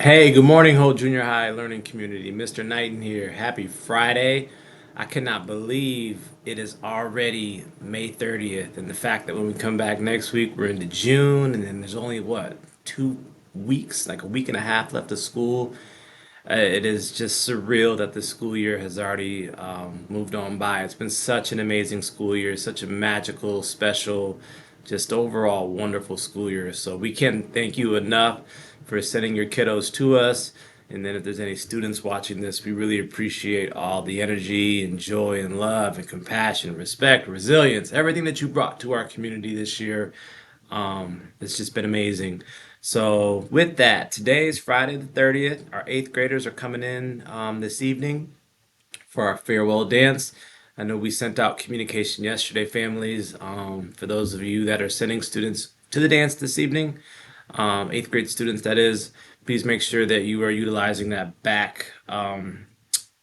Hey, good morning, whole junior high learning community. Mr. Knighton here. Happy Friday. I cannot believe it is already May 30th, and the fact that when we come back next week, we're into June, and then there's only what, 2 weeks, like a week and a half left of school. It is just surreal that the school year has already moved on by. It's been such an amazing school year, such a magical, special, just overall wonderful school year. So we can't thank you enough for sending your kiddos to us. And then if there's any students watching this, we really appreciate all the energy and joy and love and compassion, respect, resilience, everything that you brought to our community this year. It's just been amazing. So, with that, today is Friday the 30th. Our eighth graders are coming in this evening for our farewell dance. I know we sent out communication yesterday, families. For those of you that are sending students to the dance this evening, eighth grade students, that is, please make sure that you are utilizing that back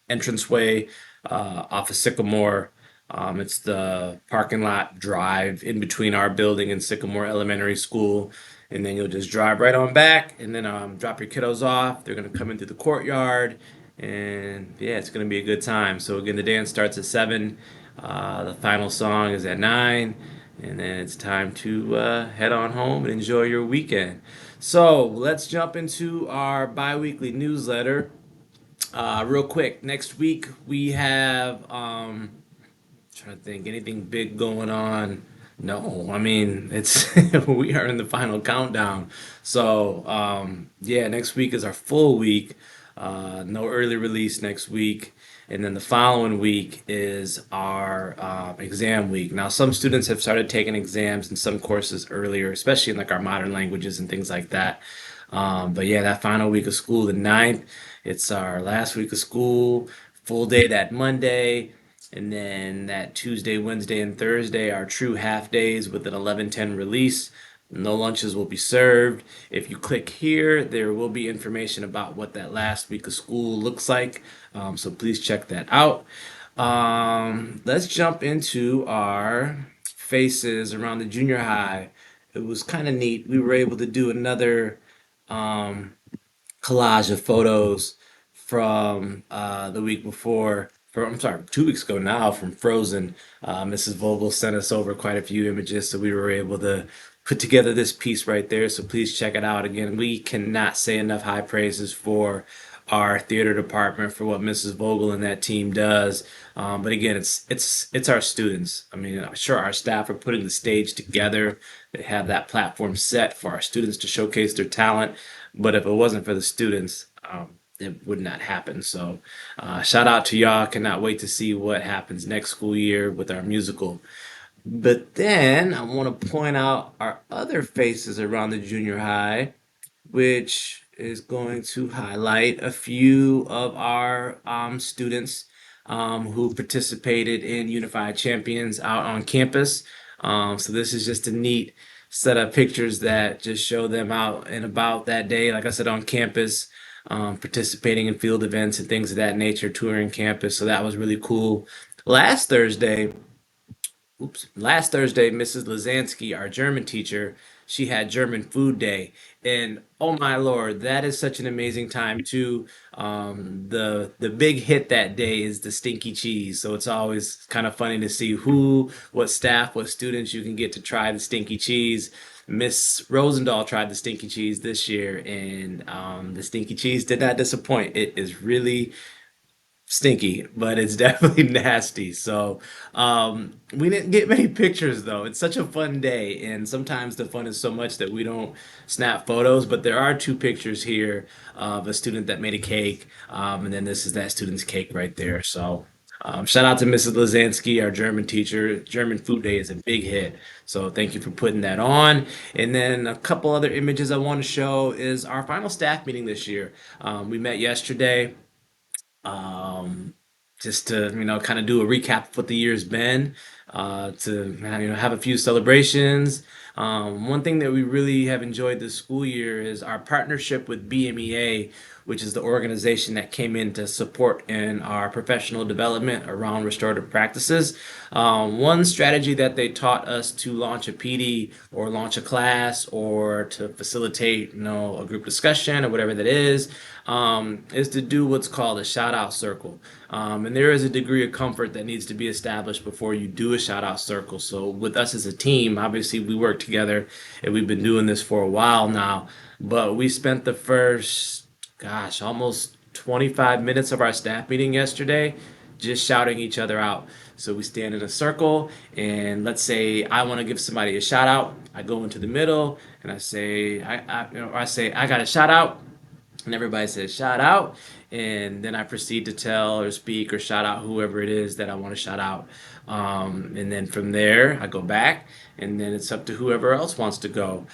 entranceway off of Sycamore. It's the parking lot drive in between our building and Sycamore Elementary School. And then you'll just drive right on back and then drop your kiddos off. They're going to come in through the courtyard. And yeah, it's going to be a good time. So, again, the dance starts at 7. The final song is at 9. And then it's time to head on home and enjoy your weekend. So, let's jump into our bi weekly newsletter. Real quick, next week we have trying to think anything big going on. No, I mean it's we are in the final countdown. So yeah, next week is our full week. No early release next week. And then the following week is our exam week. Now, some students have started taking exams in some courses earlier, especially in like our modern languages and things like that. But yeah, that final week of school, the 9th, it's our last week of school, full day that Monday. And then that Tuesday, Wednesday, and Thursday are true half days with an 11:10 release. No lunches will be served. If you click here, there will be information about what that last week of school looks like. So please check that out. Let's jump into our faces around the junior high. It was kind of neat. We were able to do another um, collage of photos from the week before. I'm sorry, 2 weeks ago now from Frozen. Mrs. Vogel sent us over quite a few images, so we were able to put together this piece right there. So please check it out. Again, we cannot say enough high praises for our theater department for what Mrs. Vogel and that team does. But again, it's our students. I mean, I'm sure our staff are putting the stage together. They have that platform set for our students to showcase their talent. But if it wasn't for the students, it would not happen. So, shout out to y'all. Cannot wait to see what happens next school year with our musical. But then I want to point out our other faces around the junior high, which is going to highlight a few of our students who participated in Unified Champions out on campus. So this is just a neat set of pictures that just show them out and about that day, like I said, on campus, participating in field events and things of that nature, touring campus. So that was really cool. Last Thursday, last Thursday, Mrs. Lazansky, our German teacher, she had German Food Day, and oh my Lord, that is such an amazing time too. The big hit that day is the stinky cheese, so it's always kind of funny to see what staff, what students you can get to try the stinky cheese. Miss Rosendahl tried the stinky cheese this year, and the stinky cheese did not disappoint. It is really stinky, but it's definitely nasty. So, we didn't get many pictures though. It's such a fun day, and sometimes the fun is so much that we don't snap photos. But there are two pictures here of a student that made a cake, and then this is that student's cake right there. So. Shout out to Mrs. Lazansky, our German teacher. German Food Day is a big hit. So thank you for putting that on. And then a couple other images I want to show is our final staff meeting this year. We met yesterday um, just to kind of do a recap of what the year's been, to have a few celebrations. One thing that we really have enjoyed this school year is our partnership with BMEA, which is the organization that came in to support in our professional development around restorative practices. One strategy that they taught us to launch a PD or launch a class or to facilitate, a group discussion or whatever that is to do what's called a shout out circle. And there is a degree of comfort that needs to be established before you do a shout out circle. So, with us as a team, obviously we work together and we've been doing this for a while now. But we spent the first, gosh, almost 25 minutes of our staff meeting yesterday just shouting each other out. So we stand in a circle, and let's say I want to give somebody a shout out. I go into the middle, and I say, I say, I got a shout out, and everybody says shout out, and then I proceed to tell or speak or shout out whoever it is that I want to shout out. And then from there I go back, and then it's up to whoever else wants to go.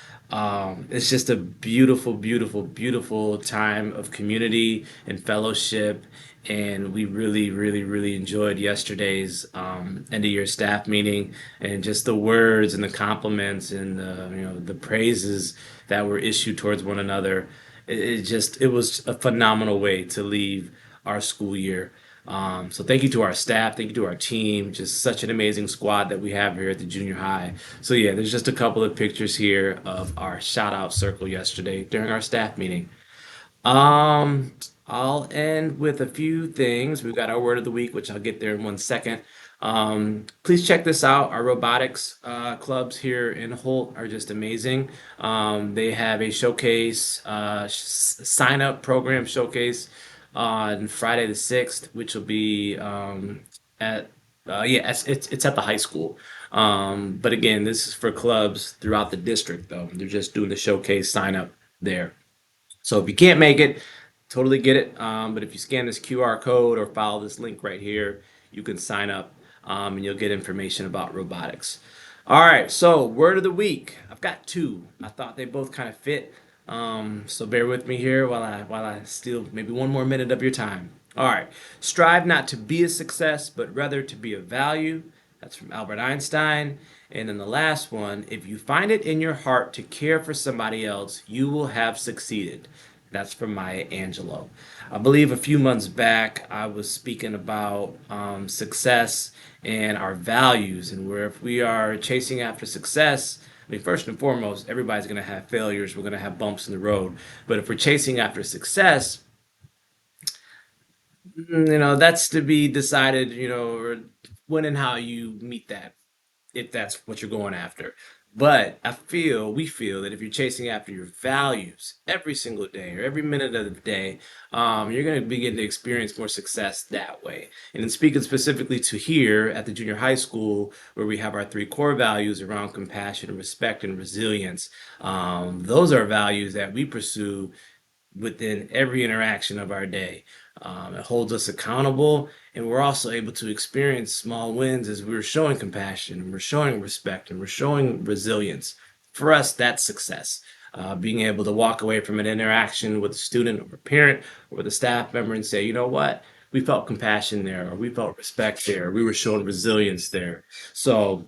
It's just a beautiful, beautiful, beautiful time of community and fellowship, and we really, really, really enjoyed yesterday's end of year staff meeting, and just the words and the compliments and the praises that were issued towards one another. It was a phenomenal way to leave our school year. So thank you to our staff, thank you to our team, just such an amazing squad that we have here at the junior high. So yeah, there's just a couple of pictures here of our shout out circle yesterday during our staff meeting. Um, I'll end with a few things. We've got our word of the week, which I'll get there in 1 second. Please check this out. Our robotics clubs here in Holt are just amazing. They have a showcase, sign up program showcase on Friday the 6th, which will be at yeah, it's at the high school. But again, this is for clubs throughout the district, though. They're just doing the showcase sign up there. So if you can't make it, totally get it. But if you scan this QR code or follow this link right here, you can sign up and you'll get information about robotics. All right, so word of the week. I've got two. I thought they both kind of fit. So bear with me here while I steal maybe one more minute of your time. All right, strive not to be a success, but rather to be of value. That's from Albert Einstein. And then the last one, if you find it in your heart to care for somebody else, you will have succeeded. That's from Maya Angelou. I believe a few months back, I was speaking about success and our values, and where if we are chasing after success, I mean, first and foremost, everybody's going to have failures. We're going to have bumps in the road. But if we're chasing after success, that's to be decided, or when and how you meet that, if that's what you're going after. But we feel that if you're chasing after your values every single day or every minute of the day, you're going to begin to experience more success that way. And in speaking specifically to here at the junior high school, where we have our three core values around compassion, respect, and resilience, those are values that we pursue within every interaction of our day. It holds us accountable, and we're also able to experience small wins as we're showing compassion, and we're showing respect, and we're showing resilience. For us, that's success. Being able to walk away from an interaction with a student or a parent or with a staff member and say, you know what? We felt compassion there, or we felt respect there, or we were showing resilience there. So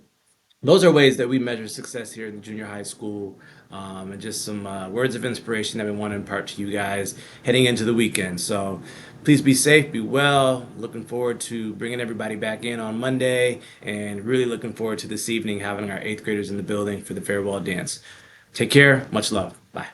those are ways that we measure success here in the junior high school, and just some words of inspiration that we want to impart to you guys heading into the weekend. So please be safe, be well. Looking forward to bringing everybody back in on Monday, and really looking forward to this evening having our eighth graders in the building for the farewell dance. Take care. Much love. Bye.